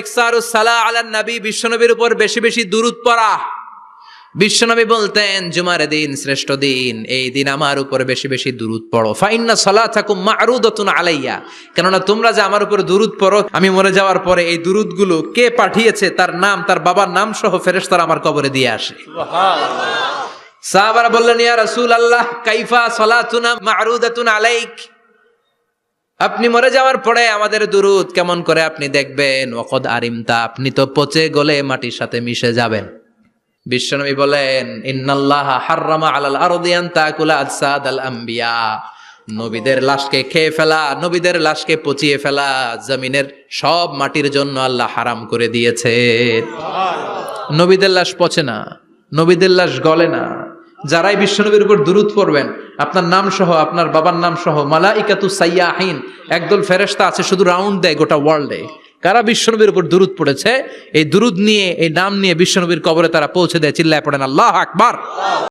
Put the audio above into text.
ইকসারুস সালাহ আলান নবী, বিশ্বনবীর উপর বেশি বেশি দুরূদ পড়া। বিশ্বনবী বলতেন জুমার দিন শ্রেষ্ঠ দিন, এই দিন আমার উপর বেশি বেশি দুরূদ পড়ো। ফাইন্না সালাতাকুম মা'রুদাতুন আলাইয়া, কেননা তোমরা যে আমার উপর দুরূদ পড়ো, আমি মরে যাওয়ার পরে এই দুরূদগুলো কে পাঠিয়েছে তার নাম, তার বাবার নাম সহ ফেরেশতারা আমার কবরে দিয়ে আসে। সুবহানাল্লাহ। সাহাবারা বললেন ইয়া রাসূলুল্লাহ কাইফা সালাতুনা মা'রুদাতুন আলাইক, আপনি মরে যাওয়ার পরে আমাদের দুরূদ কেমন করে আপনি দেখবেন? ওয়াকাদ আরিমতা, আপনি তো পচে গলে মাটির সাথে মিশে যাবেন। বিশ্বনবী বলেন ইন্নাল্লাহা হাররামা আলাল আরদি আন তাকুলা আজসাদাল আম্বিয়া, নবীদের লাশকে খেয়ে ফেলা, নবীদের লাশকে পচিয়ে ফেলা জমিনের সব মাটির জন্য আল্লাহ হারাম করে দিয়েছে। নবীদের লাশ পচে না, নবীদের লাশ গলে না। যারাই বিশ্বনবীর উপর দুরূদ পড়বেন, আপনার নাম সহ, আপনার বাবার নাম সহ, মালাইকাতু সাইয়াহিন, একদল ফেরেশতা আছে শুধু রাউন্ড দেয় গোটা ওয়ার্ল্ডে। কারা বিশ্বনবীর উপর দুরূদ পড়েছে, এই দুরূদ নিয়ে, এই নাম নিয়ে বিশ্বনবীর কবরে তারা পৌঁছে দেয়। চিল্লায় পড়েন আল্লাহু আকবার।